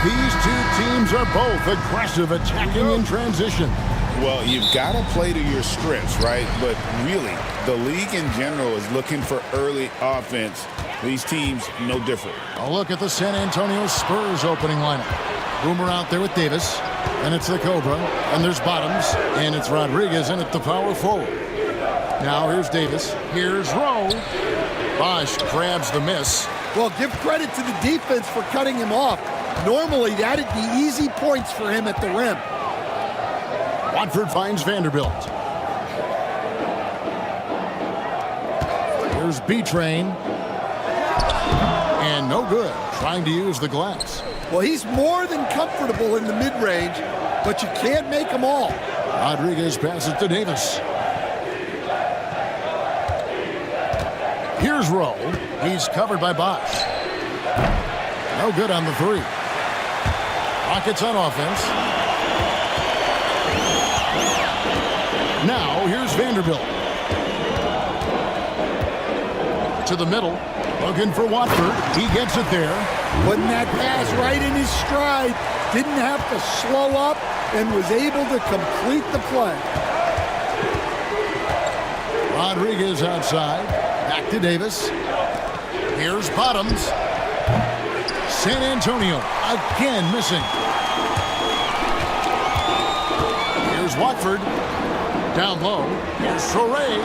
These two teams are both aggressive, attacking in transition. Well, you've got to play to your strengths, right? But really, the league in general is looking for early offense. These teams, no different. A look at the San Antonio Spurs opening lineup. Boomer out there with Davis, and it's the Cobra, and there's Bottoms, and it's Rodriguez in at the power forward. Now here's Davis, here's Rowe. Bosch grabs the miss. Well, give credit to the defense for cutting him off. Normally, that'd be easy points for him at the rim. Watford finds Vanderbilt. Here's B-Train. And no good, trying to use the glass. Well, he's more than comfortable in the mid-range, but you can't make them all. Rodriguez passes to Davis. Here's Rowe. He's covered by Bosch. No good on the three. Rockets on offense. Now, here's Vanderbilt. To the middle. Looking for Watford. He gets it there. Putting that pass right in his stride. Didn't have to slow up and was able to complete the play. Rodriguez outside. Back to Davis. Here's Bottoms. San Antonio again missing. Here's Watford. Down low. Here's Torre.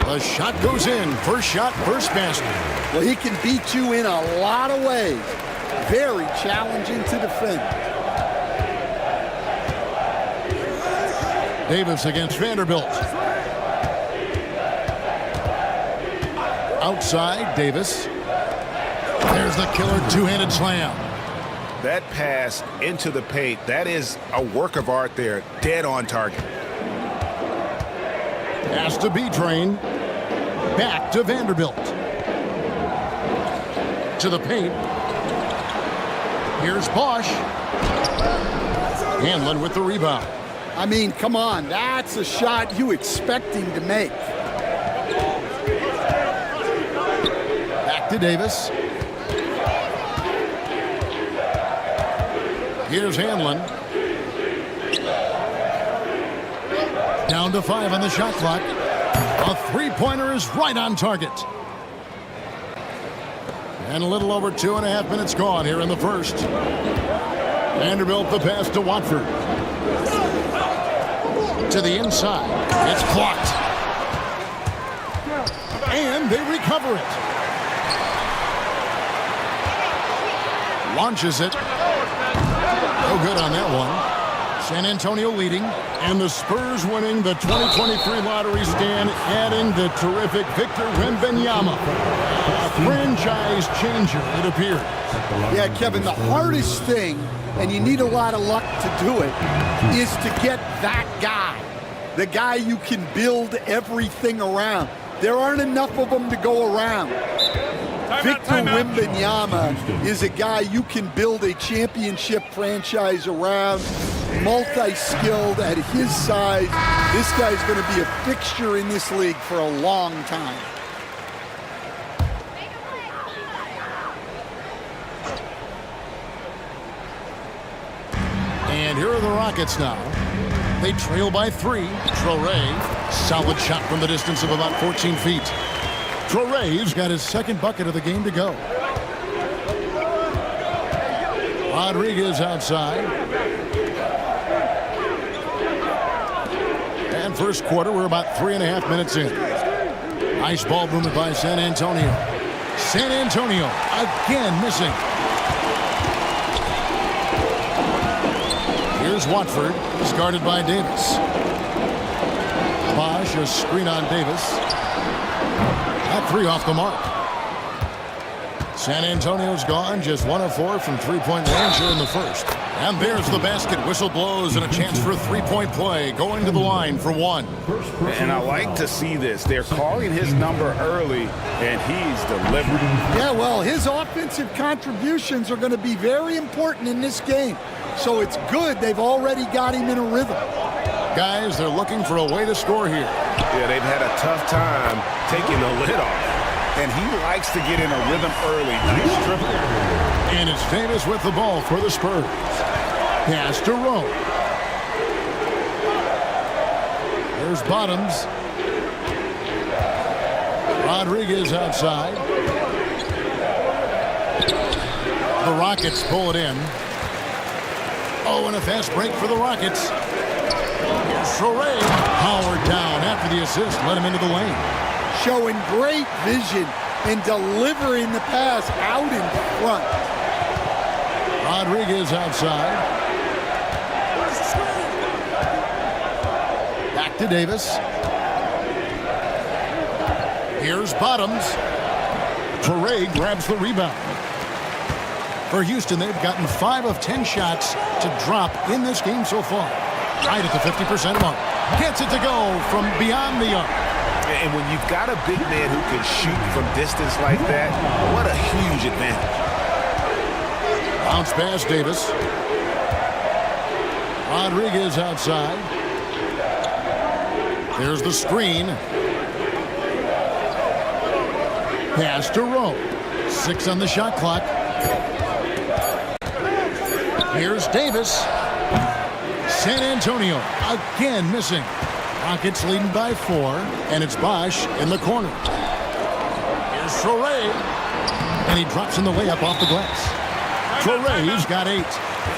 The shot goes in. First shot, first basket. Well, he can beat you in a lot of ways. Very challenging to defend. Davis against Vanderbilt. Outside, Davis. There's the killer two-handed slam. That pass into the paint, that is a work of art there. Dead on target. Pass to B-Train. Back to Vanderbilt. To the paint. Here's Bosch. Hanlon with the rebound. I mean, come on. That's a shot you expect him to make. Back to Davis. Here's Hanlon. Down to 5 on the shot clock. A three-pointer is right on target. And a little over 2.5 minutes gone here in the first. Vanderbilt the pass to Watford. To the inside. It's blocked. And they recover it. Launches it. No good on that one. San Antonio leading, and the Spurs winning the 2023 lottery stand, adding the terrific Victor Wembanyama. A franchise changer, it appears. Yeah, Kevin, the hardest thing, and you need a lot of luck to do it, is to get that guy. The guy you can build everything around. There aren't enough of them to go around. Victor Wembanyama is a guy you can build a championship franchise around. Multi-skilled at his size. This guy's going to be a fixture in this league for a long time. And here are the Rockets now. They trail by 3. Torre, solid shot from the distance of about 14 feet. Torre's got his second bucket of the game to go. Rodriguez outside. And first quarter, we're about 3.5 minutes in. Nice ball movement by San Antonio. San Antonio again missing. Here's Watford. He's guarded by Davis. Bosch, a screen on Davis. That three off the mark. San Antonio's gone, just 1 of 4 from three-point range here in the first. And there's the basket. Whistle blows and a chance for a three-point play. Going to the line for 1. And I like to see this. They're calling his number early, and he's delivered. Yeah, well, his offensive contributions are going to be very important in this game. So it's good they've already got him in a rhythm. Guys, they're looking for a way to score here. Yeah, they've had a tough time taking the lid off. And he likes to get in a rhythm early. Nice triple. And it's Davis with the ball for the Spurs. Pass to Rowe. There's Bottoms. Rodriguez outside. The Rockets pull it in. Oh, and a fast break for the Rockets. Here's Sorey. Howard down after the assist. Let him into the lane. Showing great vision and delivering the pass out in front. Rodriguez outside. Back to Davis. Here's Bottoms. Sorey grabs the rebound. For Houston, they've gotten 5 of 10 shots to drop in this game so far. Right at the 50% mark. Gets it to go from beyond the arc. And when you've got a big man who can shoot from distance like that, what a huge advantage. Bounce pass, Davis. Rodriguez outside. There's the screen. Pass to Rowe. 6 on the shot clock. Here's Davis. San Antonio again missing. Rockets leading by 4, and it's Bosch in the corner. Here's Sorey, and he drops in the layup off the glass. Sorey's got 8.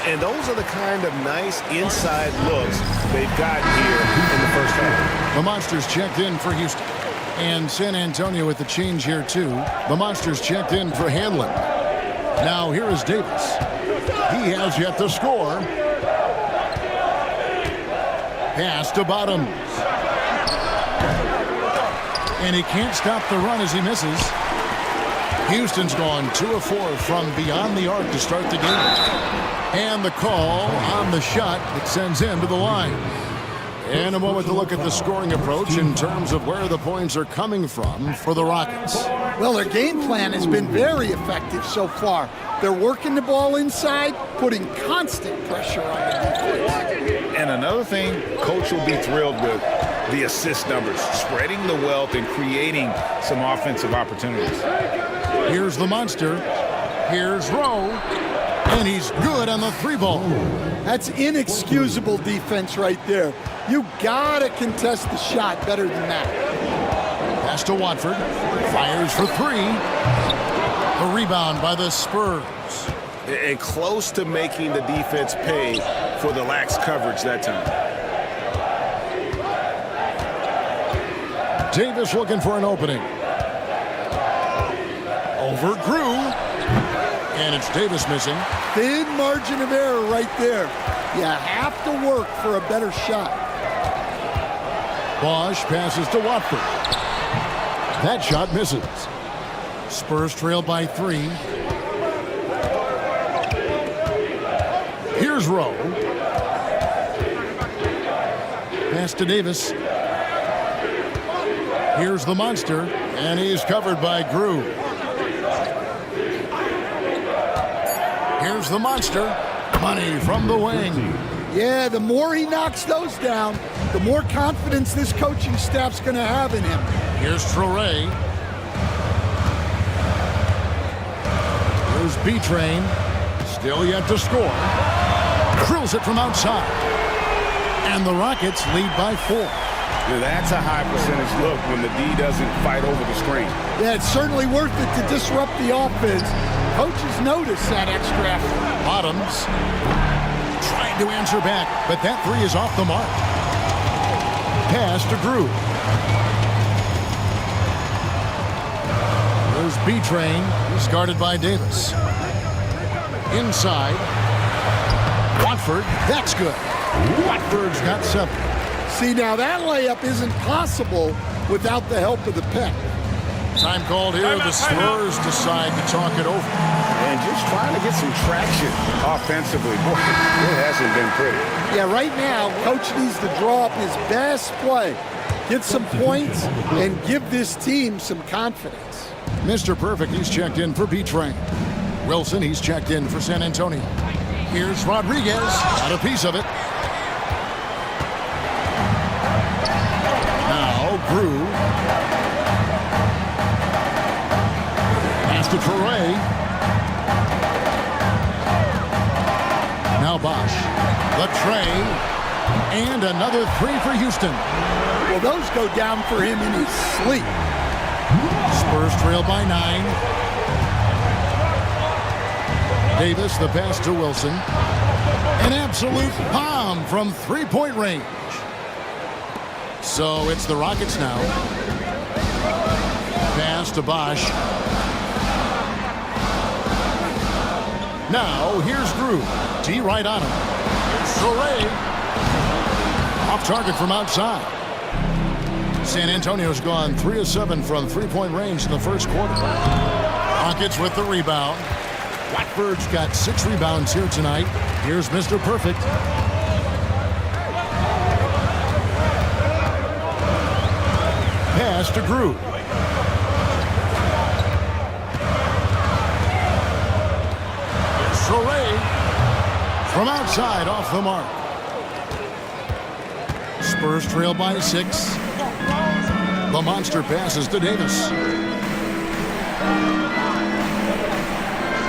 And those are the kind of nice inside looks they've got here in the first half. The Monsters checked in for Houston. And San Antonio with the change here, too. The Monsters checked in for Hanlon. Now here is Davis. He has yet to score. Pass to Bottoms. And he can't stop the run as he misses. Houston's gone 2 of 4 from beyond the arc to start the game. And the call on the shot that sends him to the line. And a moment to look at the scoring approach in terms of where the points are coming from for the Rockets. Well, their game plan has been very effective so far. They're working the ball inside, putting constant pressure on the defense. And another thing, Coach will be thrilled with the assist numbers, spreading the wealth and creating some offensive opportunities. Here's the Monster. Here's Rowe. And he's good on the 3-ball. That's inexcusable defense right there. You gotta contest the shot better than that. Pass to Watford. Fires for 3. A rebound by the Spurs. And close to making the defense pay for the lax coverage that time. Davis looking for an opening. Over Grew. And it's Davis missing. Thin margin of error right there. You have to work for a better shot. Bosch passes to Watford. That shot misses. Spurs trail by 3. Here's Rowe. Pass to Davis. Here's the Monster, and he's covered by Grew. Here's the Monster. Money from the wing. Yeah, the more he knocks those down, the more confidence this coaching staff's going to have in him. Here's Sorey. Here's B-Train. Still yet to score. Drills it from outside. And the Rockets lead by 4. Now that's a high percentage look when the D doesn't fight over the screen. Yeah, it's certainly worth it to disrupt the offense. Coaches notice that extra effort. Bottoms trying to answer back, but that 3 is off the mark. Pass to Grew. There's B-Train. He's guarded by Davis. Inside. Watford. That's good. Watford's got 7. See, now that layup isn't possible without the help of the pick. Time called here. The Spurs decide to talk it over. And just trying to get some traction offensively. Boy, it hasn't been pretty. Yeah, right now, Coach needs to draw up his best play, get some points, and give this team some confidence. Mr. Perfect, he's checked in for B-Train. Wilson, he's checked in for San Antonio. Here's Rodriguez. Got a piece of it. Now, Grew. Pass to Sorey. Bosch. The tray. And another three for Houston. Well, those go down for him in his sleep. Spurs trail by 9. Davis, the pass to Wilson. An absolute bomb from three-point range. So it's the Rockets now. Pass to Bosch. Now here's Drew. D right on him. Soray. Off target from outside. San Antonio's gone 3 of 7 from three-point range in the first quarter. Rockets with the rebound. Watford's got 6 rebounds here tonight. Here's Mr. Perfect. Pass to Drew. Soray from outside off the mark. Spurs trail by 6. The monster passes to Davis.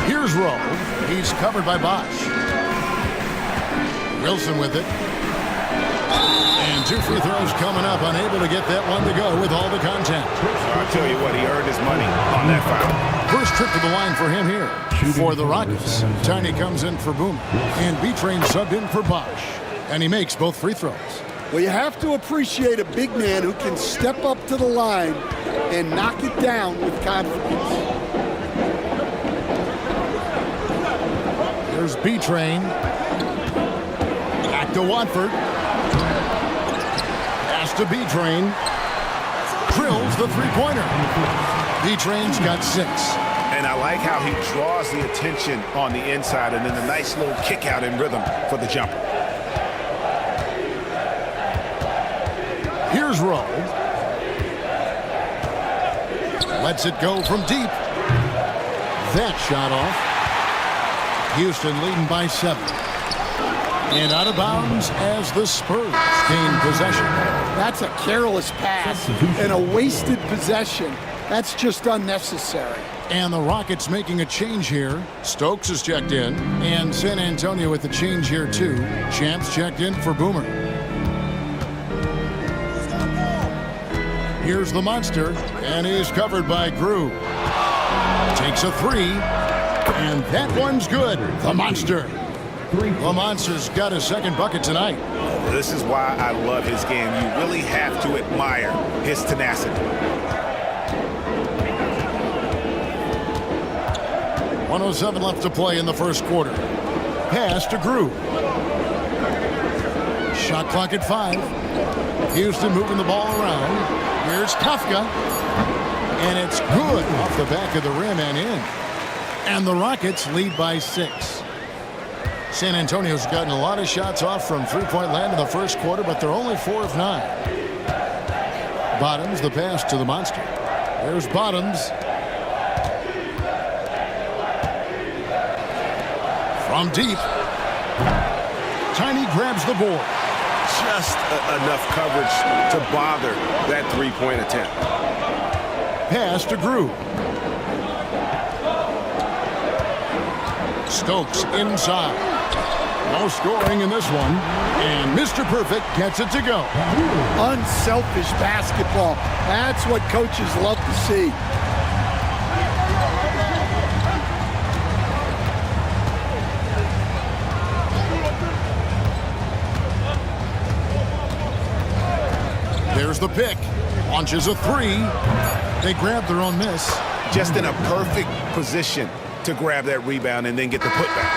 Here's Rowe. He's covered by Bosch. Wilson with it. And 2 free throws coming up. Unable to get that one to go with all the contact. I'll tell you what, he earned his money on that foul. First trip to the line for him here. For the Rockets. Tiny comes in for Boom. And B-Train subbed in for Bosch. And he makes both free throws. Well, you have to appreciate a big man who can step up to the line and knock it down with confidence. There's B-Train. Back to Watford. Pass to B-Train. Drills the three-pointer. B-Train's got 6. And I like how he draws the attention on the inside and then a nice little kick out in rhythm for the jumper. Here's Rowe. Lets it go from deep. That shot off. Houston leading by 7. And out of bounds as the Spurs gain possession. That's a careless pass and a wasted possession. That's just unnecessary. And the Rockets making a change here. Stokes is checked in. And San Antonio with the change here too. Champs checked in for Boomer. Here's the monster, and he's covered by Drew. Takes a 3, and that one's good. The monster. The monster's got a second bucket tonight. This is why I love his game. You really have to admire his tenacity. 1:07 left to play in the first quarter. Pass to Drew. Shot clock at 5. Houston moving the ball around. Here's Kafka. And it's good off the back of the rim and in. And the Rockets lead by 6. San Antonio's gotten a lot of shots off from three-point land in the first quarter, but they're only 4 of 9. Bottoms the pass to the monster. There's Bottoms. From deep. Tiny grabs the board. Just enough coverage to bother that three-point attempt. Pass to Drew. Stokes inside. No scoring in this one. And Mr. Perfect gets it to go. Unselfish basketball. That's what coaches love to see. There's the pick. Launches a 3. They grab their own miss. Just in a perfect position to grab that rebound and then get the putback.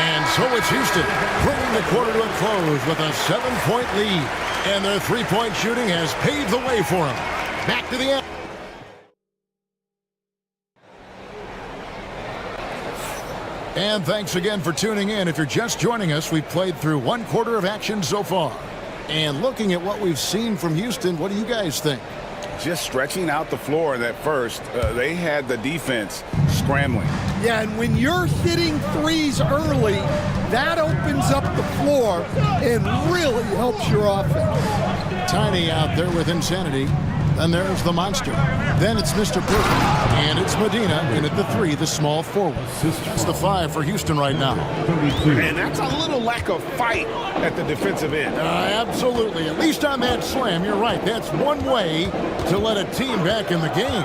And so it's Houston bringing the quarter to a close with a 7-point lead. And their three-point shooting has paved the way for them. Back to the end. And thanks again for tuning in. If you're just joining us, we've played through 1 quarter of action so far. And looking at what we've seen from Houston, what do you guys think? Just stretching out the floor in that first. They had the defense scrambling. Yeah, and when you're hitting threes early, that opens up the floor and really helps your offense. Tiny out there with Insanity. Then there's the monster. Then it's Mr. Perfect. And it's Medina. And at the 3, the small forward. That's the 5 for Houston right now. And that's a little lack of fight at the defensive end. Absolutely. At least on that slam, you're right. That's one way to let a team back in the game.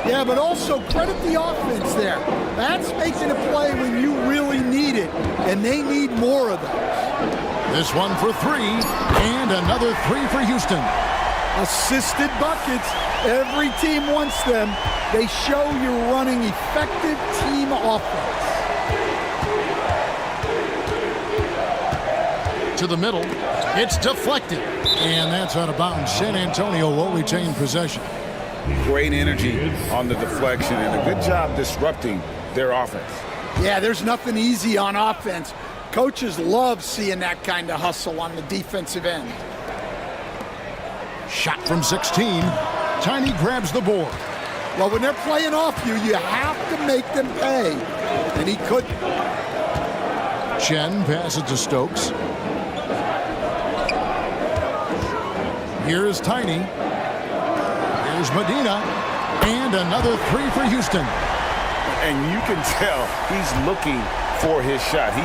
Yeah, but also credit the offense there. That's making a play when you really need it, and they need more of those. This one for 3, and another 3 for Houston. Assisted buckets. Every team wants them. They show you're running effective team offense. To the middle. It's deflected. And that's out of bounds. San Antonio will retain possession. Great energy on the deflection and a good job disrupting their offense. Yeah, there's nothing easy on offense. Coaches love seeing that kind of hustle on the defensive end. Shot from 16. Tiny grabs the board. Well, when they're playing off you, you have to make them pay. And he couldn't. Chen passes to Stokes. Here's Tiny. Here's Medina. And another 3 for Houston. And you can tell he's looking for his shot. He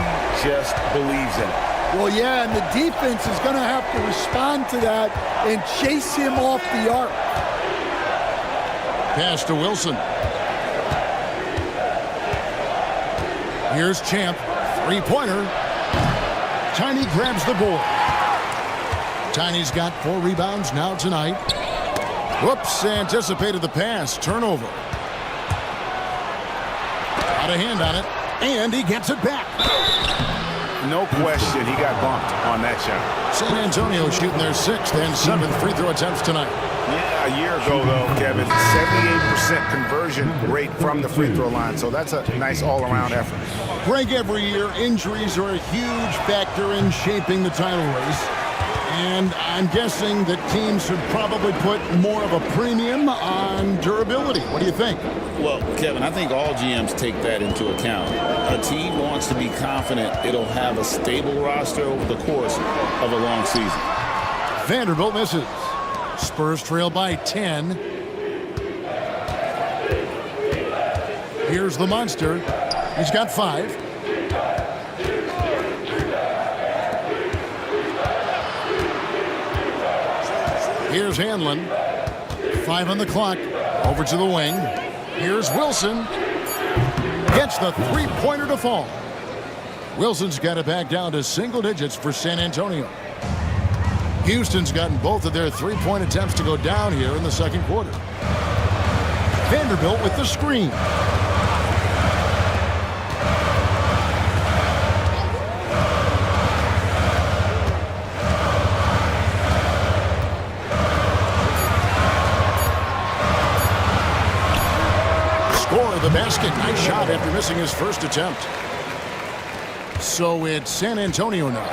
just believes in it. Well, yeah, and the defense is going to have to respond to that and chase him off the arc. Pass to Wilson. Here's Champ. 3-pointer. Tiny grabs the board. Tiny's got 4 rebounds now tonight. Whoops, anticipated the pass. Turnover. Got a hand on it, and he gets it back. No question, he got bumped on that shot. San Antonio shooting their 6th and 7th free throw attempts tonight. Yeah, a year ago, though, Kevin, 78% conversion rate from the free throw line, so that's a nice all-around effort. Greg, every year, injuries are a huge factor in shaping the title race. And I'm guessing that teams should probably put more of a premium on durability. What do you think? Well, Kevin, I think all GMs take that into account. A team wants to be confident it'll have a stable roster over the course of a long season. Vanderbilt misses. Spurs trail by 10. Here's the monster. He's got 5. Here's Hanlon. 5 on the clock. Over to the wing. Here's Wilson. Gets the 3-pointer to fall. Wilson's got it back down to single digits for San Antonio. Houston's gotten both of their 3-point attempts to go down here in the second quarter. Vanderbilt with the screen. The basket. Nice shot after missing his first attempt. So it's San Antonio now.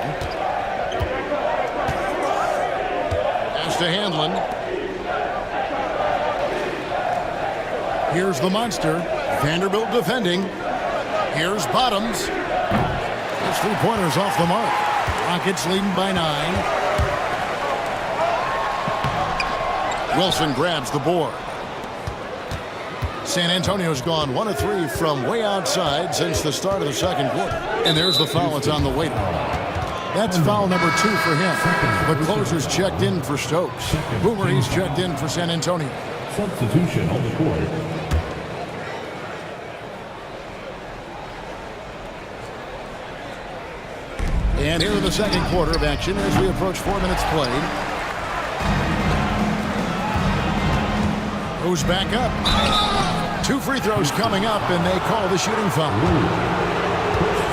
Pass to Hanlon. Here's the monster. Vanderbilt defending. Here's Bottoms. His 3-pointers off the mark. Rockets leading by 9. Wilson grabs the board. San Antonio's gone 1 of 3 from way outside since the start of the second quarter. And there's the foul. It's on the way. That's foul number 2 for him. The closer's checked in for Stokes. Boomer, he's checked in for San Antonio. Substitution on the court. And here in the second quarter of action as we approach 4 minutes played. Who's back up? 2 free throws coming up, and they call the shooting foul.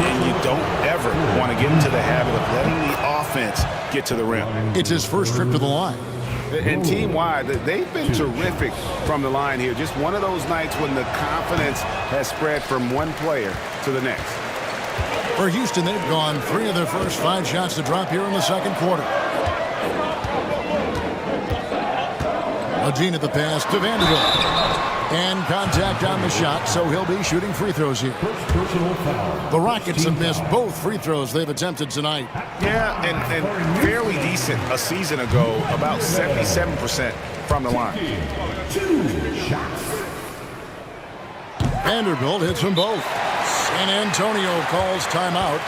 And you don't ever want to get into the habit of letting the offense get to the rim. It's his first trip to the line. And team-wide, they've been terrific from the line here. Just one of those nights when the confidence has spread from one player to the next. For Houston, they've gone 3 of their first 5 shots to drop here in the second quarter. Medina the pass to Vanderbilt. And contact on the shot, so he'll be shooting free throws here. The Rockets have missed both free throws they've attempted tonight. Yeah, and fairly decent a season ago, about 77% from the line. 2 shots. Vanderbilt hits them both. San Antonio calls timeout.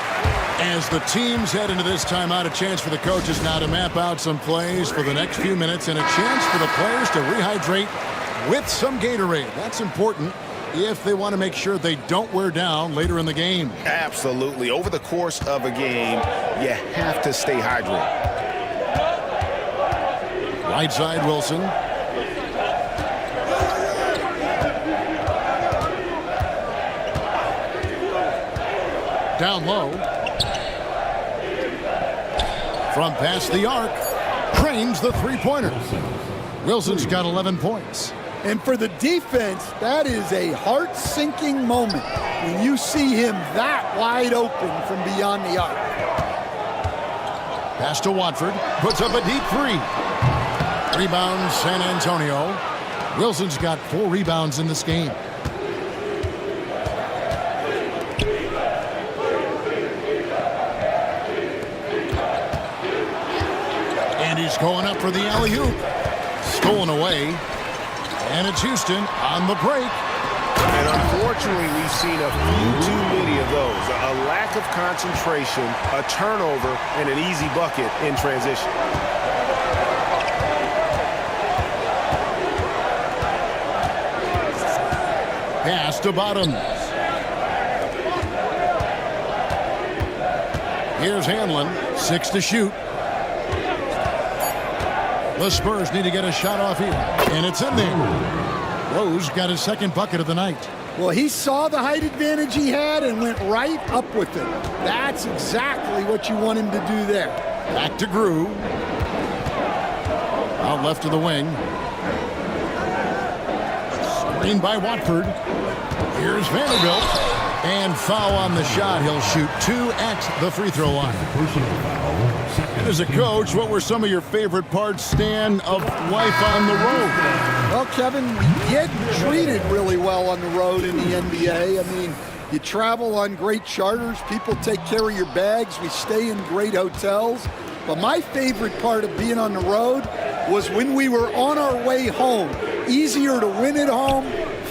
As the teams head into this timeout, a chance for the coaches now to map out some plays for the next few minutes and a chance for the players to rehydrate with some Gatorade. That's important if they want to make sure they don't wear down later in the game. Absolutely. Over the course of a game, you have to stay hydrated. Right side, Wilson. Down low. From past the arc. Cranes the three-pointer. Wilson's got 11 points. And for the defense, that is a heart-sinking moment when you see him that wide open from beyond the arc. Pass to Watford. Puts up a deep three. Rebound, San Antonio. Wilson's got 4 rebounds in this game. And he's going up for the alley-oop. Stolen away. And it's Houston on the break. And unfortunately, we've seen a few too many of those. A lack of concentration, a turnover, and an easy bucket in transition. Pass to Bottoms. Here's Hanlon. 6 to shoot. The Spurs need to get a shot off here. And it's in there. Rose got his second bucket of the night. Well, he saw the height advantage he had and went right up with it. That's exactly what you want him to do there. Back to Grew. Out left to the wing. Screen by Watford. Here's Vanderbilt. And foul on the shot. He'll shoot 2 at the free throw line. Personal foul. And as a coach, what were some of your favorite parts, Stan, of life on the road? Well, Kevin, we get treated really well on the road in the NBA. I mean, you travel on great charters. People take care of your bags. We stay in great hotels. But my favorite part of being on the road was when we were on our way home. Easier to win at home,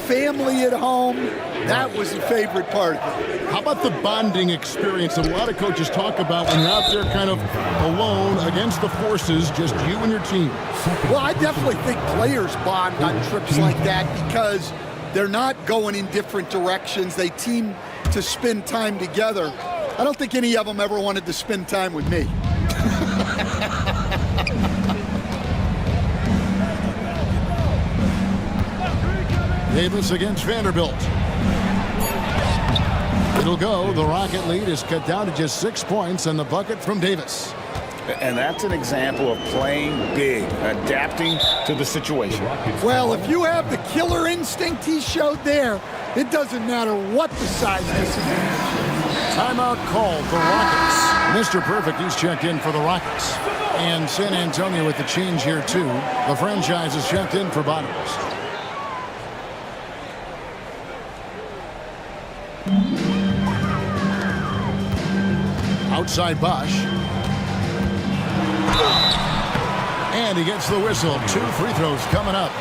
family at home. That was the favorite part of it. How about the bonding experience that a lot of coaches talk about when you're out there kind of alone against the forces, just you and your team? Well, I definitely think players bond on trips like that because they're not going in different directions. They team to spend time together. I don't think any of them ever wanted to spend time with me. Davis against Vanderbilt. It'll go. The Rocket lead is cut down to just 6 points, and the bucket from Davis. And that's an example of playing big, adapting to the situation. Well, if you have the killer instinct he showed there, it doesn't matter what the size disadvantage. Timeout called for Rockets. Mr. Perfect, he's checked in for the Rockets. And San Antonio with the change here, too. The franchise is checked in for Bottoms. Outside Bosch. And he gets the whistle. 2 free throws coming up.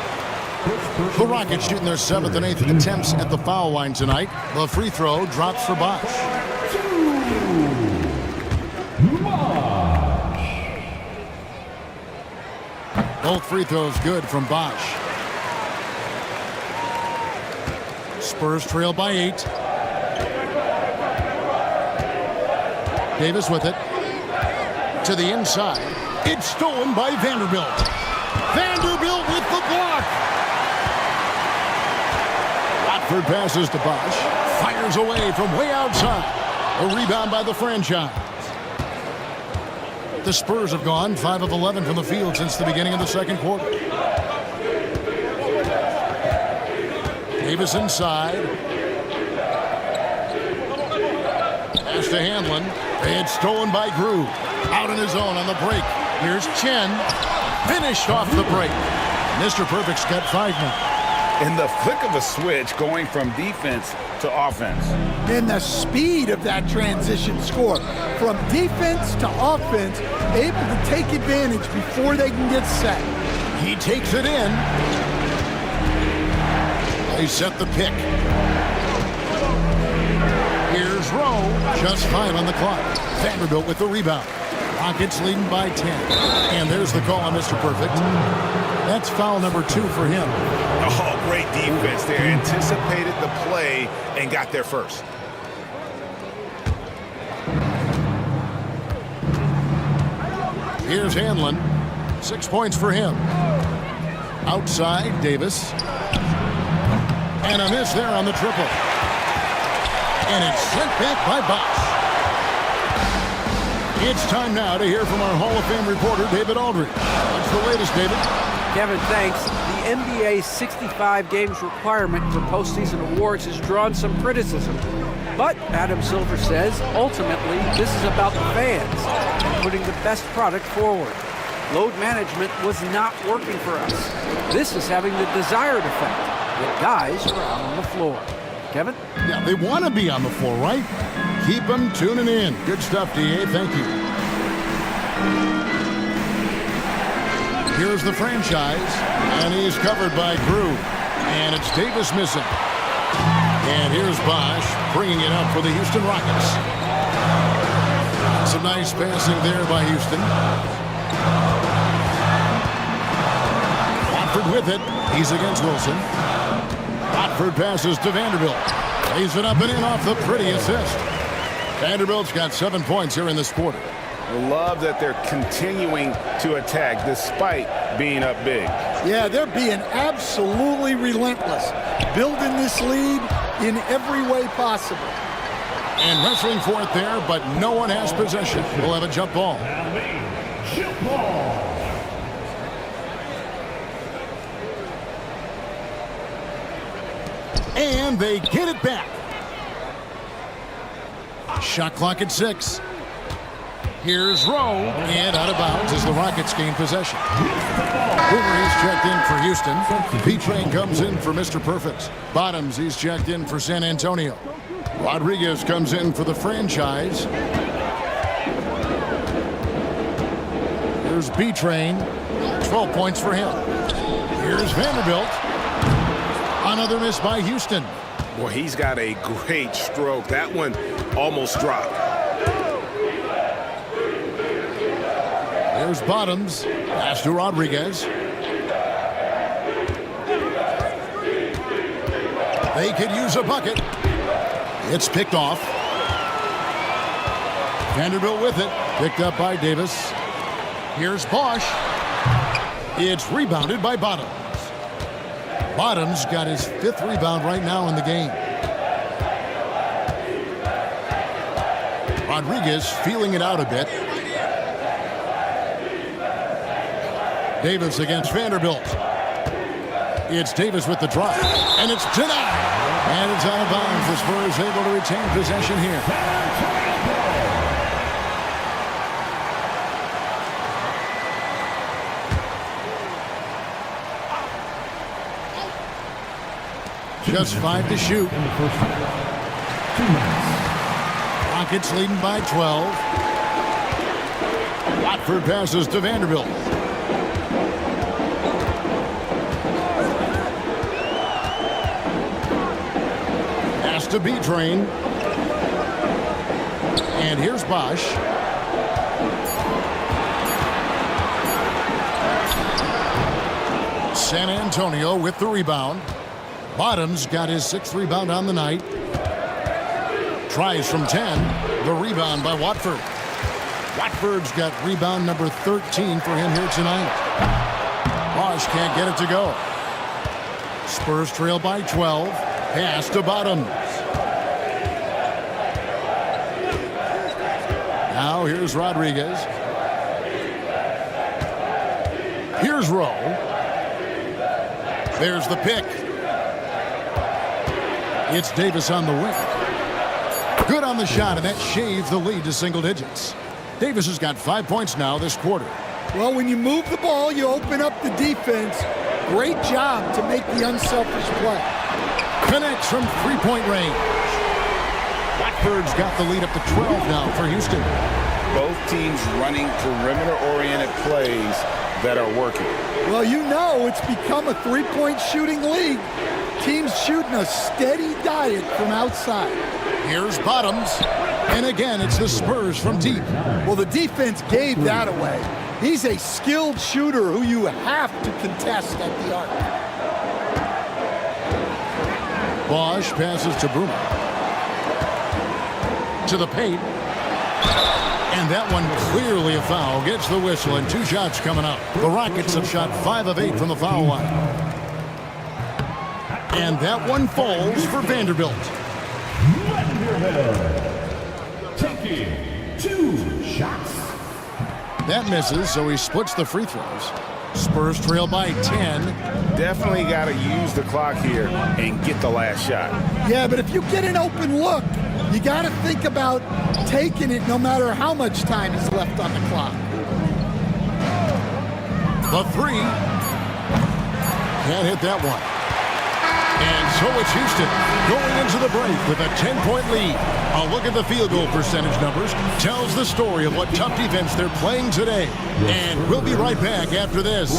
The Rockets shooting their 7th and 8th attempts at the foul line tonight. The free throw drops for Bosch. Both free throws good from Bosch. Spurs trail by 8. Davis with it. To the inside. It's stolen by Vanderbilt. Vanderbilt with the block. Watford passes to Bosch. Fires away from way outside. A rebound by the franchise. The Spurs have gone 5 of 11 from the field since the beginning of the second quarter. Davis inside. Pass to Hanlon. It's stolen by Grew. Out on his own on the break. Here's Chen. Finished off the break. Mr. Perfect's got 5 now. In the flick of a switch, going from defense to offense. And the speed of that transition score. From defense to offense, able to take advantage before they can get set. He takes it in. They set the pick. Here's Rowe. Just 5 on the clock. Vanderbilt with the rebound. Rockets leading by 10. And there's the call on Mr. Perfect. That's foul number 2 for him. Oh, great defense there. Anticipated the play and got there first. Here's Hanlon. 6 points for him. Outside, Davis. And a miss there on the triple. And it's sent back by Bosch. It's time now to hear from our Hall of Fame reporter, David Aldridge. What's the latest, David? Kevin, thanks. The NBA's 65 games requirement for postseason awards has drawn some criticism. But Adam Silver says, ultimately, this is about the fans and putting the best product forward. Load management was not working for us. This is having the desired effect, that guys are out on the floor. Kevin? Yeah, they want to be on the floor, right? Keep them tuning in. Good stuff, D.A. Thank you. Here's the franchise, and he's covered by Grew. And it's Davis missing. And here's Bosch bringing it up for the Houston Rockets. Some nice passing there by Houston. Watford with it. He's against Wilson. Watford passes to Vanderbilt. Lays it up and in off the pretty assist. Vanderbilt's got 7 points here in this quarter. Love that they're continuing to attack despite being up big. Yeah, they're being absolutely relentless, building this lead in every way possible. And wrestling for it there, but no one has possession. We'll have a jump ball. Jump ball. And they get it back. Shot clock at 6. Here's Rowe, and out of bounds as the Rockets gain possession. Boomer, he's checked in for Houston. B-Train comes in for Mr. Perfect. Bottoms, he's checked in for San Antonio. Rodriguez comes in for the franchise. Here's B-Train. 12 points for him. Here's Vanderbilt. Another miss by Houston. Boy, he's got a great stroke. That one almost dropped. There's Bottoms. Pass to Rodriguez. They could use a bucket. It's picked off. Vanderbilt with it. Picked up by Davis. Here's Bosch. It's rebounded by Bottoms. Bottoms got his 5th rebound right now in the game. Rodriguez feeling it out a bit. Davis against Vanderbilt. It's Davis with the drive, and it's denied. And it's out of bounds. The Spurs able to retain possession here. Just 5 to shoot. Rockets leading by 12. Watford passes to Vanderbilt. Pass to B-Train. And here's Bosch. San Antonio with the rebound. Bottoms got his 6th rebound on the night. Tries from 10. The rebound by Watford. Watford's got rebound number 13 for him here tonight. Bosch can't get it to go. Spurs trail by 12. Pass to Bottoms. Now here's Rodriguez. Here's Rowe. There's the pick. It's Davis on the wing. Good on the shot, and that shaves the lead to single digits. Davis has got 5 points now this quarter. Well, when you move the ball, you open up the defense. Great job to make the unselfish play. Connects from three-point range. Watford's got the lead up to 12 now for Houston. Both teams running perimeter-oriented plays that are working. Well, you know it's become a three-point shooting league. Teams shooting a steady diet from outside. Here's Bottoms. And again, it's the Spurs from deep. Well, the defense gave that away. He's a skilled shooter who you have to contest at the arc. Bosch passes to Boomer. To the paint. And that one clearly a foul. Gets the whistle and 2 shots coming up. The Rockets have shot 5 of 8 from the foul line. And that one falls for Vanderbilt. Taking 2 shots. That misses, so he splits the free throws. Spurs trail by 10. Definitely got to use the clock here and get the last shot. Yeah, but if you get an open look, you got to think about taking it no matter how much time is left on the clock. The 3. Can't hit that one. And so it's Houston going into the break with a 10-point lead. A look at the field goal percentage numbers tells the story of what tough defense they're playing today. And we'll be right back after this.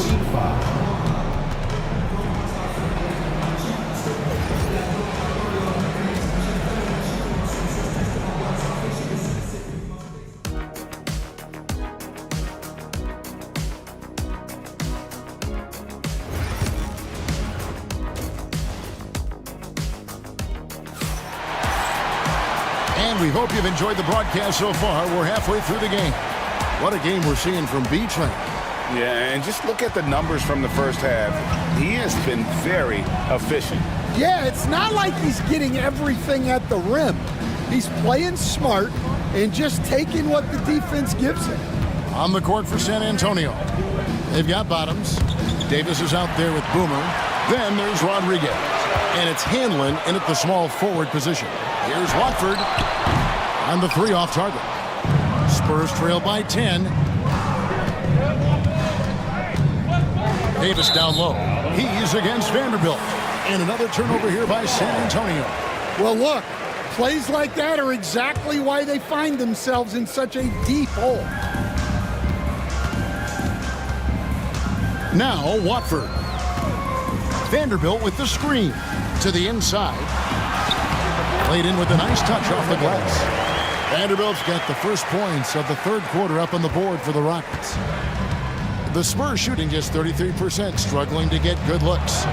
And we hope you've enjoyed the broadcast so far. We're halfway through the game. What a game we're seeing from Beachland. Yeah, and just look at the numbers from the first half. He has been very efficient. Yeah, it's not like he's getting everything at the rim. He's playing smart and just taking what the defense gives him. On the court for San Antonio. They've got Bottoms. Davis is out there with Boomer. Then there's Rodriguez. And it's Hanlon in at the small forward position. Here's Watford. On the 3 off target. Spurs trail by 10. Davis down low. He's against Vanderbilt. And another turnover here by San Antonio. Well, look, plays like that are exactly why they find themselves in such a deep hole. Now Watford. Vanderbilt with the screen to the inside. Played in with a nice touch off the glass. Vanderbilt's got the first points of the third quarter up on the board for the Rockets. The Spurs shooting just 33%, struggling to get good looks.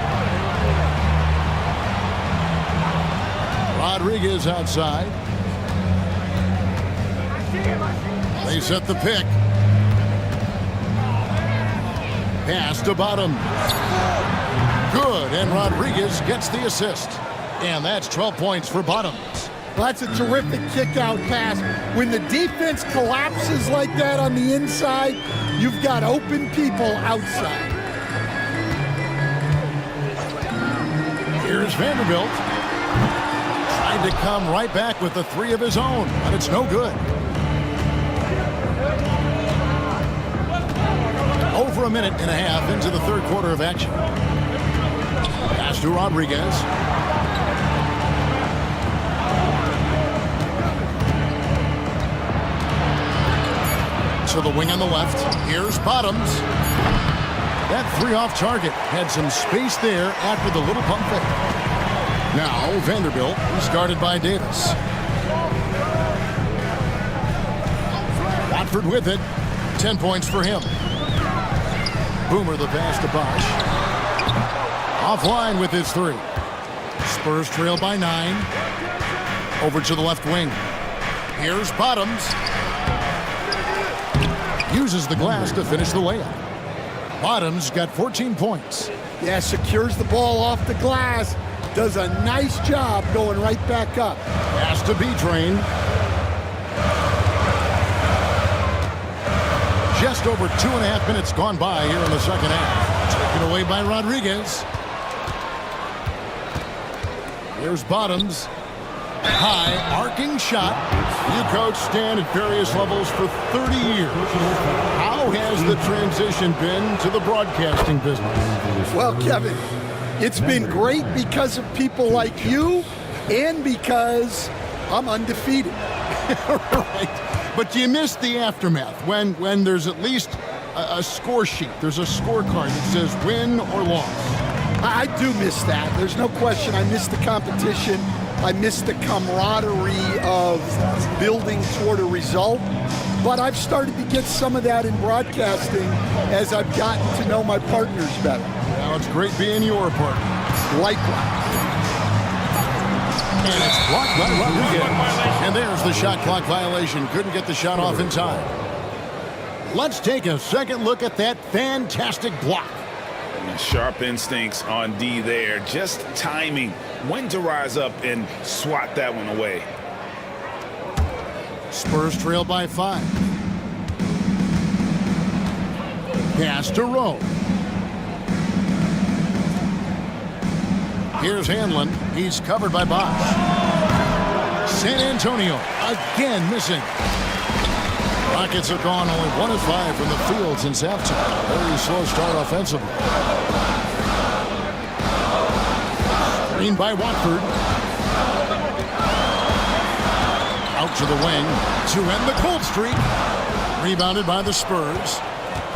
Rodriguez outside. They set the pick. Pass to Bottom. Good, and Rodriguez gets the assist. And that's 12 points for Bottoms. Well, that's a terrific kick-out pass. When the defense collapses like that on the inside, you've got open people outside. Here's Vanderbilt. Trying to come right back with the 3 of his own, but it's no good. Over a minute and a half into the third quarter of action. Pass to Rodriguez. To the wing on the left. Here's Bottoms. That 3 off target had some space there after the little pump fake. Now Vanderbilt is guarded by Davis. Watford with it. 10 points for him. Boomer the pass to Bosch. Offline with his 3. Spurs trail by 9. Over to the left wing. Here's Bottoms. Uses the glass to finish the layup. Bottoms got 14 points. Yeah, secures the ball off the glass. Does a nice job going right back up. Pass to B-Train. Just over 2.5 minutes gone by here in the second half. Taken away by Rodriguez. Here's Bottoms. High, arcing shot. You coach Stan at various levels for 30 years. How has the transition been to the broadcasting business? Well, Kevin, it's been great because of people like you and because I'm undefeated. Right. But you missed the aftermath when there's at least a score sheet. There's a scorecard that says win or loss. I do miss that. There's no question. I miss the competition. I miss the camaraderie of building toward a result. But I've started to get some of that in broadcasting as I've gotten to know my partners better. Now it's great being your partner. Likewise. And it's blocked by Rodriguez. And there's the shot clock violation. Couldn't get the shot off in time. Let's take a second look at that fantastic block. Sharp instincts on D there. Just timing when to rise up and swat that one away. Spurs trail by 5. Pass to Rowe. Here's Hanlon. He's covered by Bosch. San Antonio again missing. Rockets have gone only 1 of 5 from the field since halftime. Very slow start offensively. Screen by Watford. Out to the wing to end the cold streak. Rebounded by the Spurs.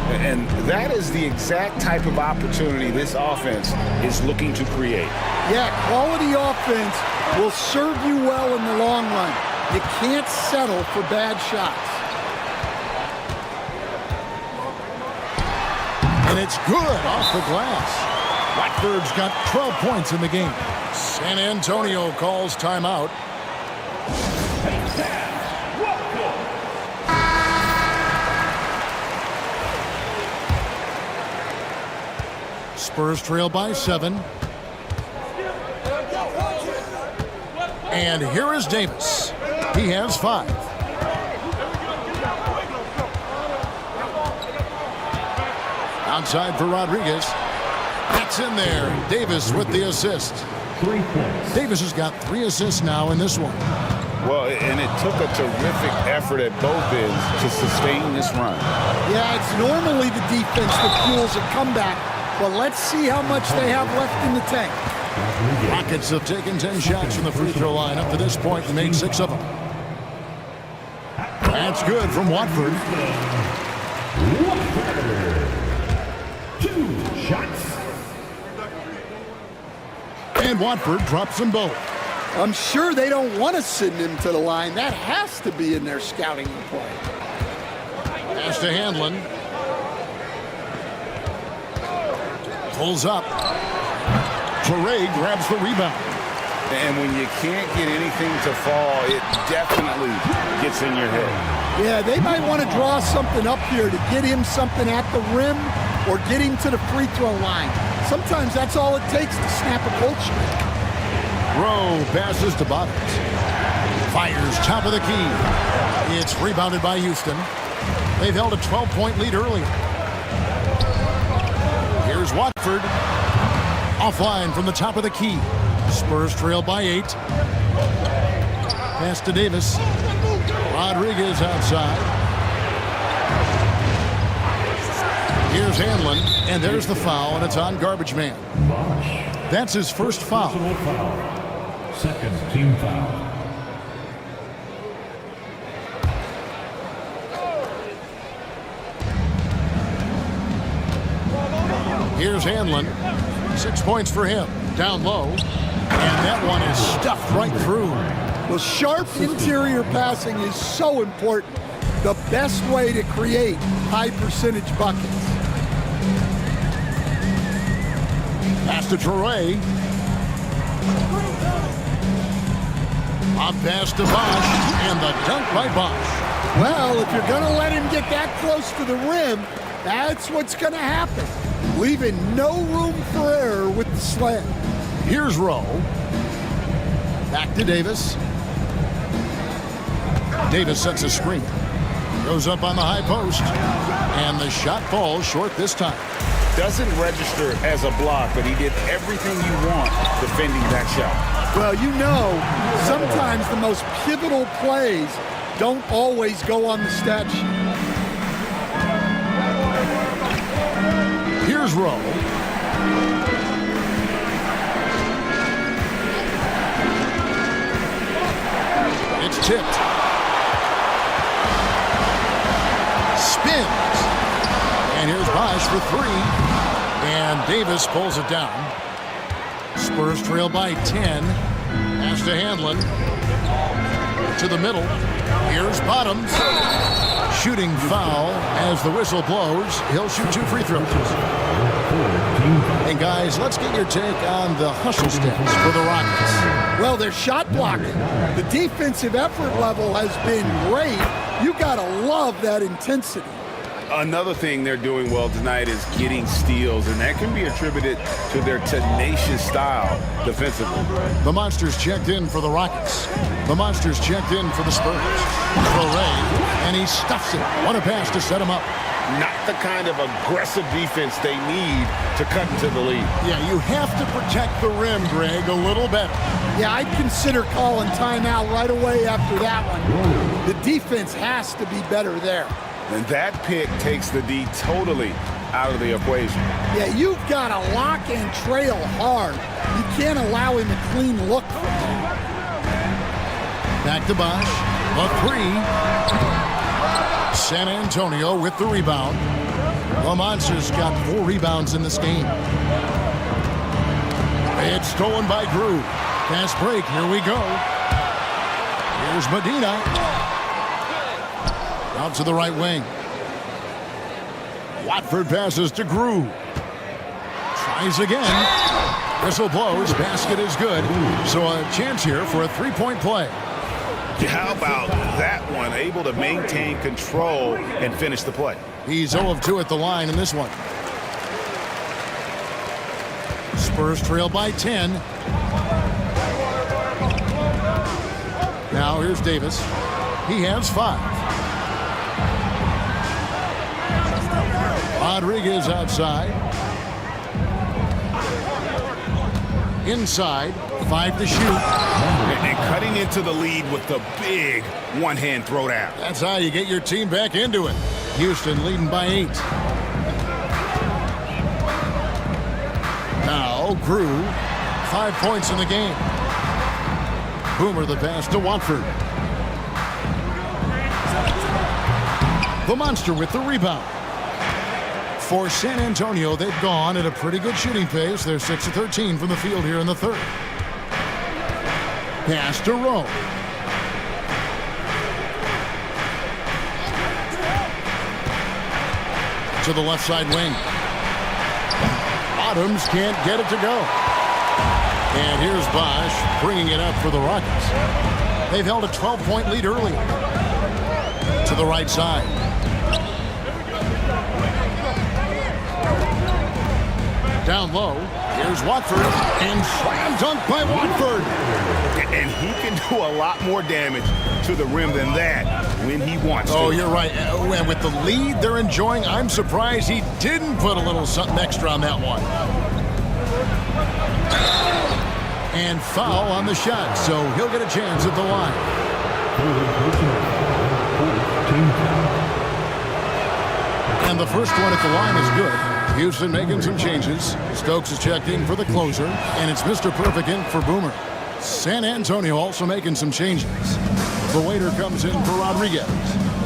And that is the exact type of opportunity this offense is looking to create. Yeah, quality offense will serve you well in the long run. You can't settle for bad shots. And it's good off the glass. Watford's got 12 points in the game. San Antonio calls timeout. Spurs trail by 7. And here is Davis. He has 5. Outside for Rodriguez. That's in there. Davis with the assist. 3 points. Davis has got 3 assists now in this one. Well, and it took a terrific effort at both ends to sustain this run. Yeah, it's normally the defense that fuels a comeback, but let's see how much they have left in the tank. Rockets have taken 10 shots from the free throw line up to this point and made 6 of them. That's good from Watford. 2 shots. And Watford drops them both. I'm sure they don't want to send him to the line. That has to be in their scouting report. Pass to Hanlon. Pulls up. Toure grabs the rebound. And when you can't get anything to fall, it definitely gets in your head. Yeah, they might want to draw something up here to get him something at the rim or get him to the free throw line. Sometimes that's all it takes to snap a cold streak. Rowe passes to Bottoms. Fires top of the key. It's rebounded by Houston. They've held a 12-point lead earlier. Here's Watford. Offline from the top of the key. Spurs trail by 8. Pass to Davis. Rodriguez outside. Here's Hanlon, and there's the foul, and it's on Garbage Man. That's his first foul. Personal foul. Second team foul. Here's Hanlon. 6 points for him. Down low. And that one is stuffed right through. Well, sharp interior passing is so important. The best way to create high percentage buckets. Pass to Toure. Up pass to Bosch. And the dunk by Bosch. Well, if you're going to let him get that close to the rim, that's what's going to happen. Leaving no room for error with the slam. Here's Rowe. Back to Davis. Davis sets a screen. Goes up on the high post. And the shot falls short this time. Doesn't register as a block, but he did everything you want defending that shot. Well, you know, sometimes the most pivotal plays don't always go on the stat sheet. Here's Rowe. It's tipped. Spins. And here's Bosch for three. And Davis pulls it down. Spurs trail by 10. Pass to Handlin. To the middle. Here's Bottoms. Shooting foul as the whistle blows. He'll shoot 2 free throws. And guys, let's get your take on the hustle stats for the Rockets. Well, they're shot blocking. The defensive effort level has been great. You got to love that intensity. Another thing they're doing well tonight is getting steals, and that can be attributed to their tenacious style defensively. The Monsters checked in for the Rockets. The Monsters checked in for the Spurs. Ray, and he stuffs it. What a pass to set him up. Not the kind of aggressive defense they need to cut into the lead. Yeah, you have to protect the rim, Greg, a little better. Yeah, I'd consider calling timeout right away after that one. The defense has to be better there. And that pick takes the D totally out of the equation. Yeah, you've got to lock and trail hard. You can't allow him a clean look from there. Back to Bosch. A three. San Antonio with the rebound. The Monsters got 4 rebounds in this game. It's stolen by Drew. Fast break. Here we go. Here's Medina. Out to the right wing. Watford passes to Grew. Tries again. Whistle blows. Basket is good. So a chance here for a 3-point play. How about that one? Able to maintain control and finish the play. He's 0 of 2 at the line in this one. Spurs trail by 10. Now here's Davis. He has 5. Rodriguez outside. Inside. 5 to shoot. And cutting into the lead with the big one-hand throwdown. That's how you get your team back into it. Houston leading by 8. Now Grew. 5 points in the game. Boomer the pass to Watford. The Monster with the rebound. For San Antonio, they've gone at a pretty good shooting pace. They're 6 of 13 from the field here in the third. Pass to Rowe. To the left side wing. Bottoms can't get it to go. And here's Bosch bringing it up for the Rockets. They've held a 12-point lead early. To the right side. Down low, here's Watford, and slam dunk by Watford. And he can do a lot more damage to the rim than that when he wants to. Oh, you're right. And with the lead they're enjoying, I'm surprised he didn't put a little something extra on that one. And foul on the shot, so he'll get a chance at the line. And the first one at the line is good. Houston making some changes. Stokes is checked in for the closer, and it's Mr. Perfect in for Boomer. San Antonio also making some changes. The waiter comes in for Rodriguez,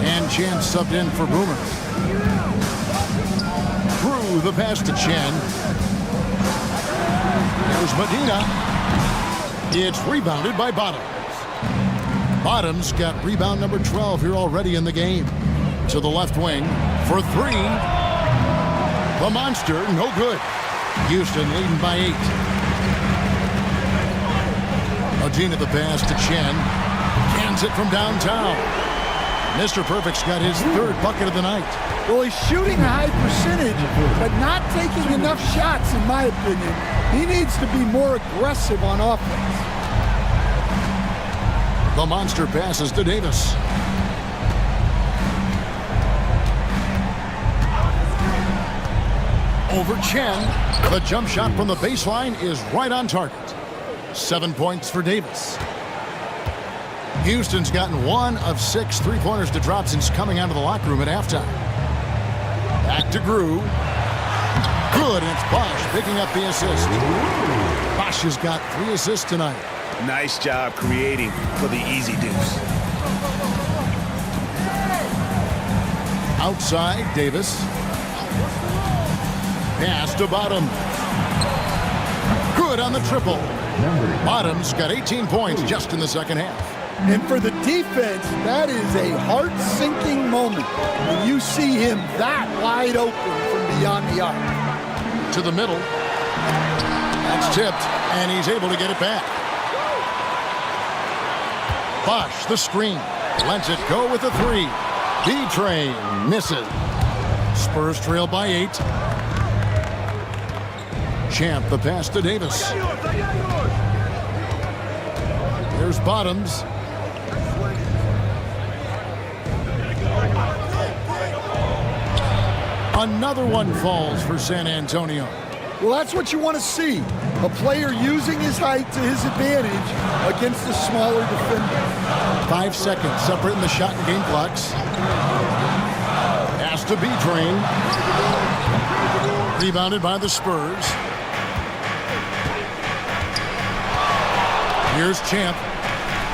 and Chance subbed in for Boomer. Through the pass to Chen. There's Medina. It's rebounded by Bottoms. Bottoms got rebound number 12 here already in the game. To the left wing for 3. The Monster, no good. Houston leading by 8. Medina the pass to Chen. Cans it from downtown. Mr. Perfect's got his 3rd bucket of the night. Well, he's shooting a high percentage, but not taking enough shots, in my opinion. He needs to be more aggressive on offense. The Monster passes to Davis. Over Chen. The jump shot from the baseline is right on target. 7 points for Davis. Houston's gotten 1 of 6 3-pointers to drop since coming out of the locker room at halftime. Back to Grew. Good, and it's Bosch picking up the assist. Bosch has got 3 assists tonight. Nice job creating for the easy deuce. Outside, Davis. Pass to Bottom. Good on the triple. Bottom's got 18 points just in the second half. And for the defense, that is a heart-sinking moment when you see him that wide open from beyond the arc. To the middle. That's tipped, and he's able to get it back. Bosch, the screen. Lets it go with a three. D-Train misses. Spurs trail by 8. Champ, the pass to Davis. Here's Bottoms. Another one falls for San Antonio. Well, that's what you want to see. A player using his height to his advantage against a smaller defender. 5 seconds separating the shot and game clocks. Pass to B-Train. Rebounded by the Spurs. Here's Champ.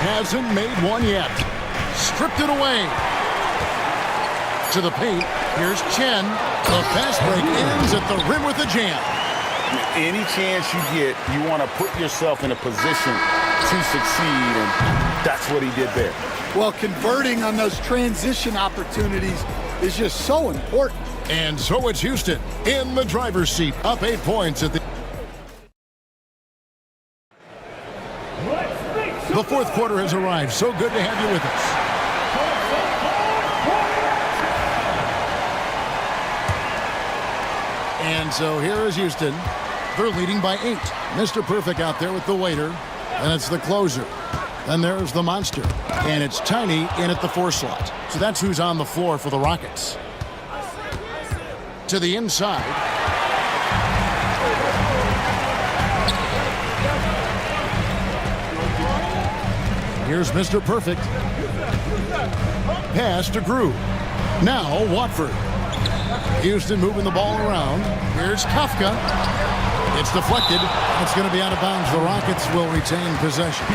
Hasn't made one yet. Stripped it away. To the paint. Here's Chen. The fast break ends at the rim with a jam. Any chance you get, you want to put yourself in a position to succeed, and that's what he did there. Well, converting on those transition opportunities is just so important. And so it's Houston in the driver's seat, up 8 points at the... The fourth quarter has arrived. So good to have you with us. And so here is Houston. They're leading by 8. Mr. Perfect out there with the waiter. And it's the closer. Then there's the monster. And it's Tiny in at the 4 slot. So that's who's on the floor for the Rockets. To the inside. Here's Mr. Perfect. Pass to Grew. Now Watford. Houston moving the ball around. Here's Kafka. It's deflected. It's going to be out of bounds. The Rockets will retain possession.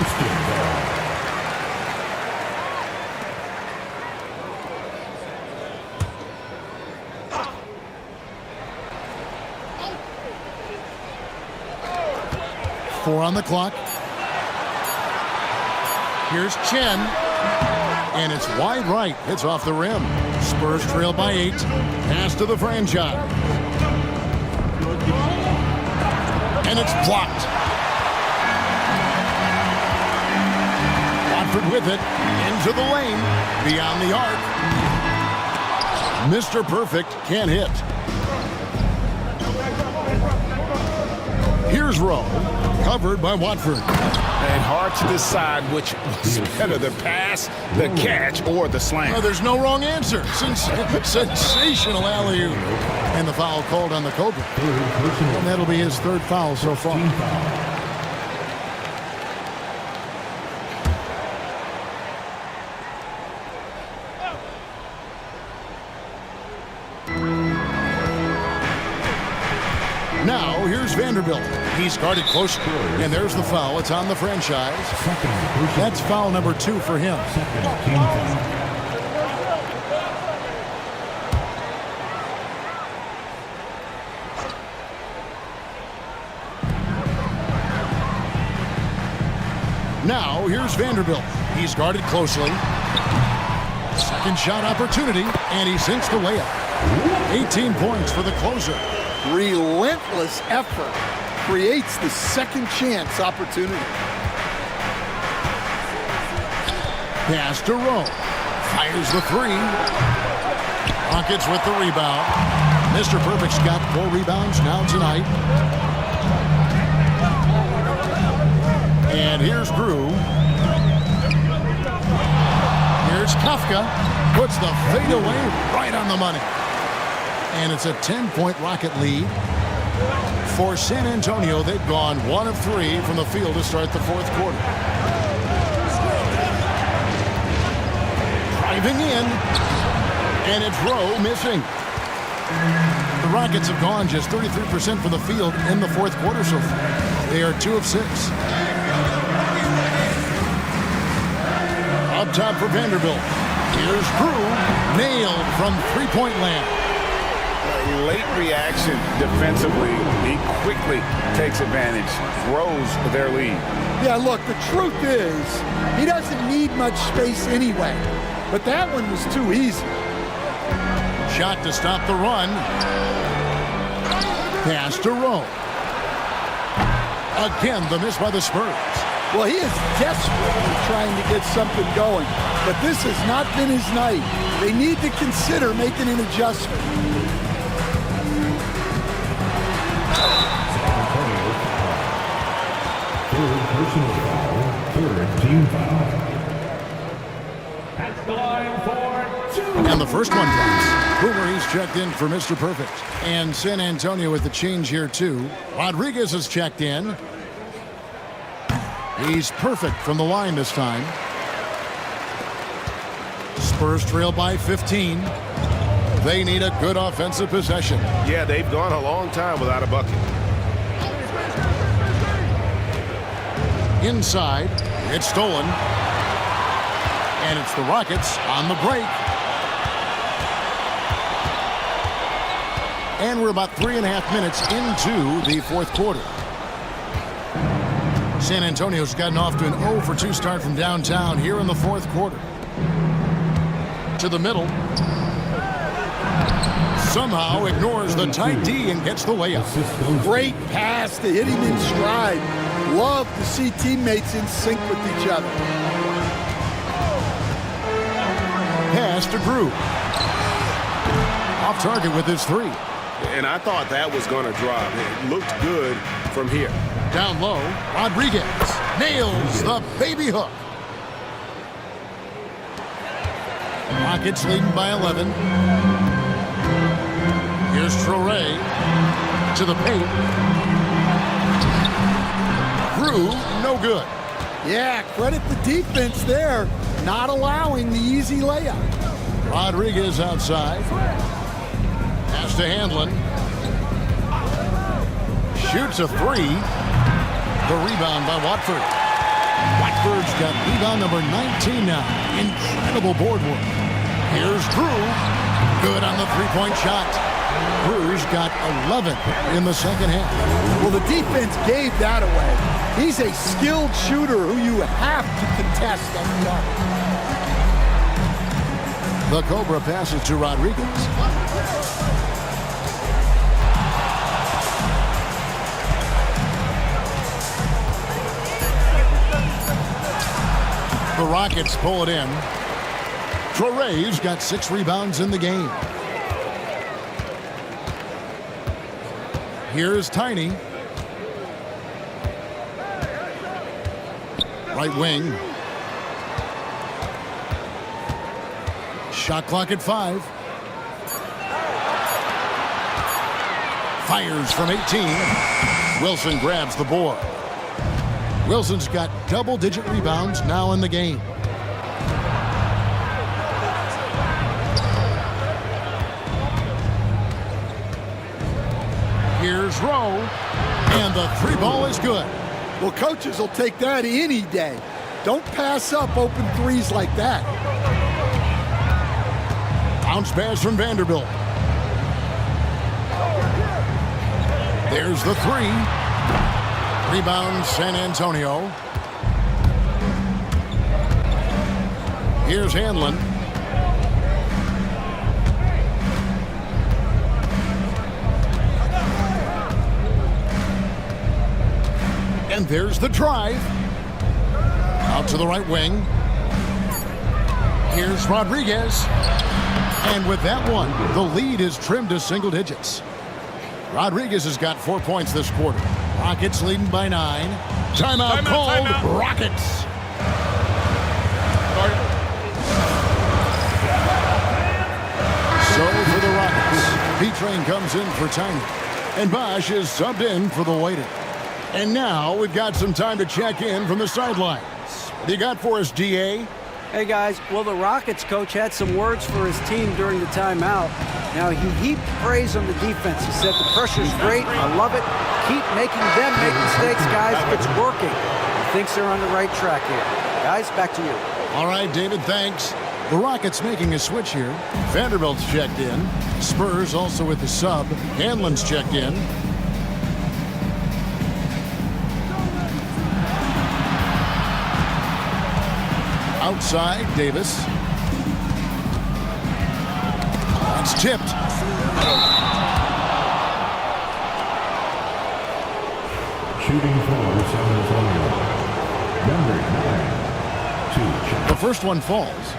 Four on the clock. Here's Chen. And it's wide right. Hits off the rim. Spurs trail by 8. Pass to the franchise. And it's blocked. Watford with it. Into the lane. Beyond the arc. Mr. Perfect can't hit. Here's Rowe. Covered by Watford. And hard to decide which was better, the pass, the catch, or the slam. Well, there's no wrong answer. Sensational alley-oop. And the foul called on the Cobra. And that'll be his 3rd foul so far. Now, here's Vanderbilt. He's guarded close. And there's the foul. It's on the franchise. That's foul number 2 for him. Now, here's Vanderbilt. He's guarded closely. Second shot opportunity, and he sinks the layup. 18 points for the closer. Relentless effort creates the second chance opportunity. Pass to Rowe. Fires the 3. Rockets with the rebound. Mr. Perfect's got 4 rebounds now tonight. And here's Grew. Here's Kafka. Puts the fadeaway right on the money. And it's a 10-point Rocket lead. For San Antonio, they've gone 1 of 3 from the field to start the 4th quarter. Driving in. And it's Rowe missing. The Rockets have gone just 33% from the field in the 4th quarter so far. They are 2 of 6. Up top for Vanderbilt. Here's Grew. Nailed from 3-point land. Late reaction defensively. He quickly takes advantage, grows their lead. Yeah, look, the truth is, he doesn't need much space anyway. But that one was too easy. Shot to stop the run. Pass to Rowe. Again, the miss by the Spurs. Well, he is desperately trying to get something going, but this has not been his night. They need to consider making an adjustment. Third personal foul, third team foul. That's the line for two. And the first one drops. Boomer, he's checked in for Mr. Perfect. And San Antonio with the change here, too. Rodriguez has checked in. He's perfect from the line this time. Spurs trail by 15. They need a good offensive possession. Yeah, they've gone a long time without a bucket. Inside, it's stolen. And it's the Rockets on the break. And we're about 3.5 minutes into the fourth quarter. San Antonio's gotten off to an 0 for 2 start from downtown here in the fourth quarter. To the middle. Somehow ignores the tight D and gets the layup. Great pass to hit him in stride. Love to see teammates in sync with each other. Pass to Drew. Off target with his 3. And I thought that was going to drop. It looked good from here. Down low, Rodriguez nails the baby hook. Rockets leading by 11. Here's Traore to the paint. Drew, no good. Yeah, credit the defense there, not allowing the easy layup. Rodriguez outside. Pass to Handlin. Shoots a 3. The rebound by Watford. Watford's got rebound number 19 now. Incredible board work. Here's Drew. Good on the three-point shot. Drew's got 11 in the second half. Well, the defense gave that away. He's a skilled shooter who you have to contest on the arc. The Cobra passes to Rodriguez. The Rockets pull it in. Traore's got 6 rebounds in the game. Here's Tiny. Right wing. Shot clock at 5. Fires from 18. Wilson grabs the board. Wilson's got double-digit rebounds now in the game. Here's Rowe, and the 3 ball is good. Well, coaches will take that any day. Don't pass up open threes like that. Bounce pass from Vanderbilt. There's the 3. Rebound San Antonio. Here's Handlin. And there's the drive. Out to the right wing. Here's Rodriguez. And with that one, the lead is trimmed to single digits. Rodriguez has got 4 points this quarter. Rockets leading by 9. Timeout called. Rockets. So for the Rockets, P-Train comes in for Tiny. And Bosch is subbed in for the waiter. And now we've got some time to check in from the sidelines. What do you got for us, DA? Hey guys, well the Rockets coach had some words for his team during the timeout. Now he heaped praise on the defense. He said the pressure's great, I love it. Keep making them make mistakes, guys. It's working. He thinks they're on the right track here. Guys, back to you. All right, David, thanks. The Rockets making a switch here. Vanderbilt's checked in. Spurs also with the sub. Hanlon's checked in. Outside, Davis. That's tipped. Shooting for San Antonio. Number 9, 2 shots. The first one falls.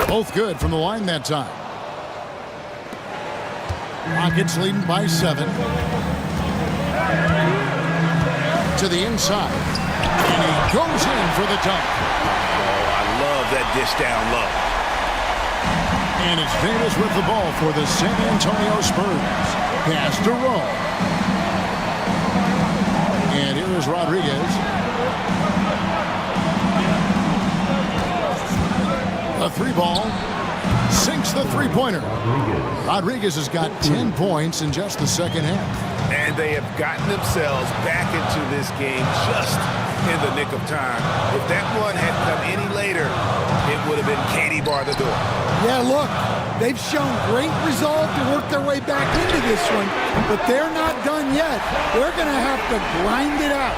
Both good from the line that time. Rockets leading by 7. To the inside. And he goes in for the dunk. Oh, I love that dish down low. And it's Davis with the ball for the San Antonio Spurs. Pass to Rowe. And here is Rodriguez. A 3-ball. Sinks the three-pointer. Rodriguez has got 10 points in just the second half. And they have gotten themselves back into this game just in the nick of time. If that one had come any later, it would have been Katie bar the door. Yeah, look, they've shown great resolve to work their way back into this one, but they're not done yet. They're going to have to grind it out.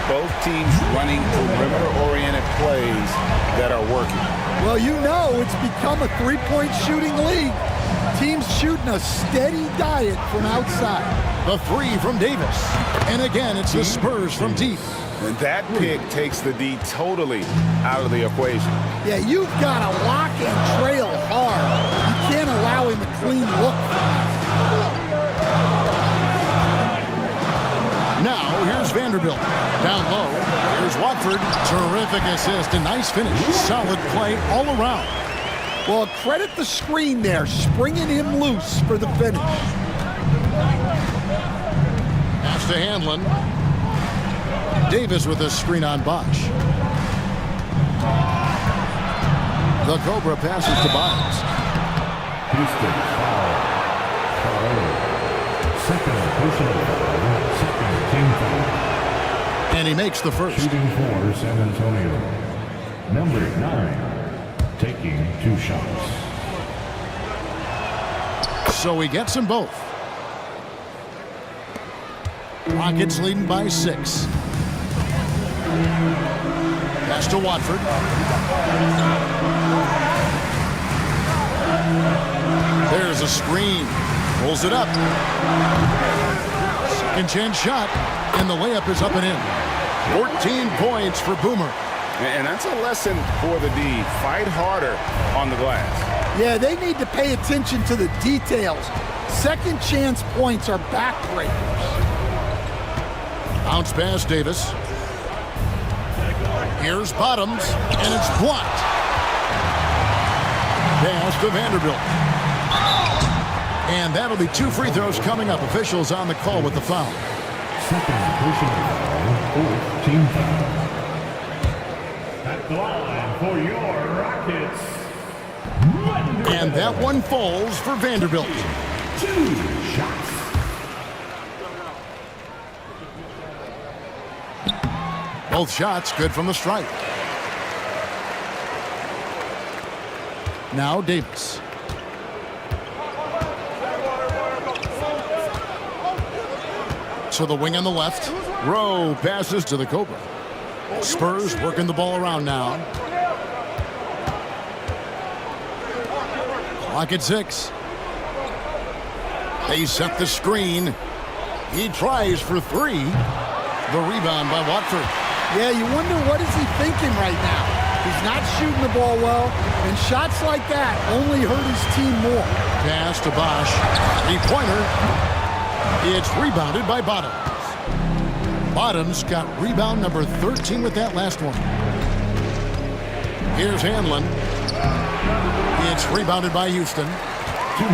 Both teams running perimeter-oriented plays that are working. Well, you know it's become a three-point shooting league. Teams shooting a steady diet from outside. The 3 from Davis. And again, it's the Spurs from deep. And that pick takes the D totally out of the equation. Yeah, you've got to lock and trail hard. You can't allow him a clean look. Now, here's Vanderbilt. Down low, here's Watford. Terrific assist and nice finish. Solid play all around. Well, credit the screen there, springing him loose for the finish. Pass to Hanlon. Davis with a screen on Bosch. The Cobra passes to Bynes. Houston foul. Second personal foul. Second team foul. And he makes the first. Shooting for San Antonio. Number 9. Taking 2 shots. So he gets them both. Rockets leading by 6. Pass to Watford. There's a screen. Pulls it up. Second chance shot. And the layup is up and in. 14 points for Boomer. And that's a lesson for the D. Fight harder on the glass. Yeah, they need to pay attention to the details. Second chance points are backbreakers. Bounce pass, Davis. Here's Bottoms, and it's blocked. Pass to Vanderbilt. And that'll be 2 free throws coming up. Officials on the call with the foul. Second personal foul. 4th team foul. At the line for your Rockets. And that one falls for Vanderbilt. 2 shots. Both shots good from the stripe. Now Davis. To the wing on the left. Rowe passes to the Cobra. Spurs working the ball around now. Clock at 6. They set the screen. He tries for 3. The rebound by Watford. Yeah, you wonder what is he thinking right now. He's not shooting the ball well, and shots like that only hurt his team more. Pass to Bosch. 3-pointer. It's rebounded by Bottoms. Bottoms got rebound number 13 with that last one. Here's Hanlon. It's rebounded by Houston.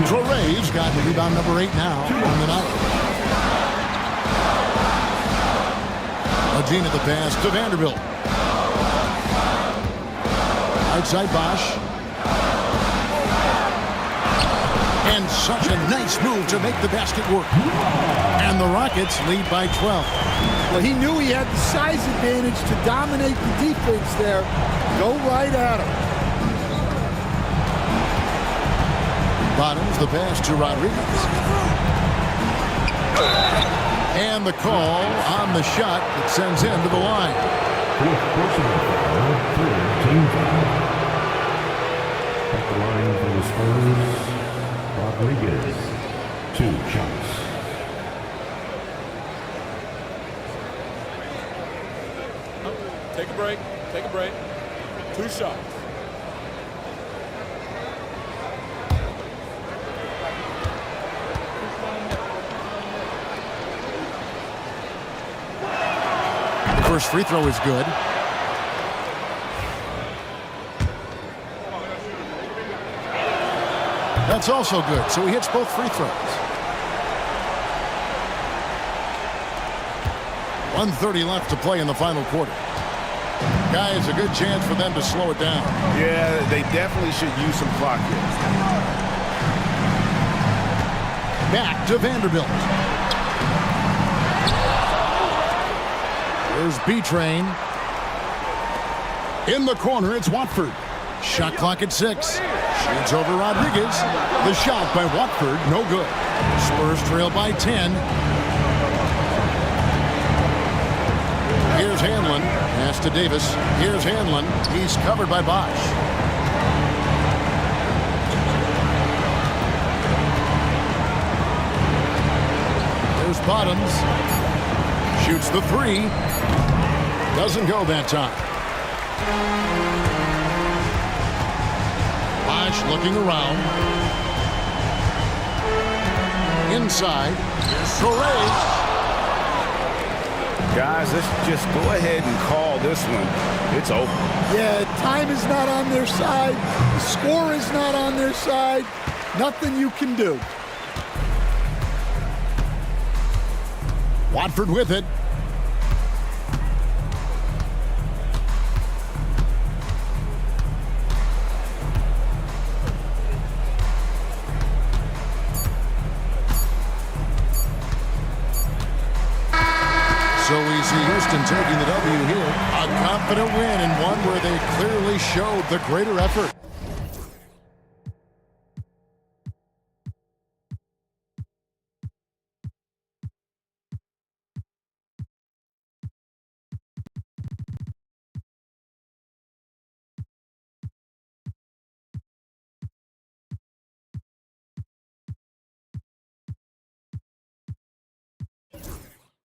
Torres got rebound number 8 now on the night. Agena the pass to Vanderbilt. Outside Bosch. And such a nice move to make the basket work. And the Rockets lead by 12. Well, he knew he had the size advantage to dominate the defense there. Go right at him. Bottoms the pass to Rodriguez. And the call on the shot that sends him to the line. Fourth personal foul for team foul. At the line for the Spurs, Rodriguez, 2 shots. Take a break. Take a break. 2 shots. The first free throw is good. That's also good, so he hits both free throws. 1:30 left to play in the final quarter. Guys, a good chance for them to slow it down. Yeah, they definitely should use some clock here. Back to Vanderbilt. There's B-Train. In the corner, it's Watford. Shot clock at 6. Shoots over Rodriguez. The shot by Watford, no good. Spurs trail by 10. Here's Hanlon. Pass to Davis. Here's Hanlon. He's covered by Bosch. There's Bottoms. Shoots the 3. Doesn't go that time. Bosch looking around. Inside. Torres. Guys, let's just go ahead and call this one. It's over. Yeah, time is not on their side. The score is not on their side. Nothing you can do. Watford with it. So we see Houston taking the W here. A confident win and one where they clearly showed the greater effort.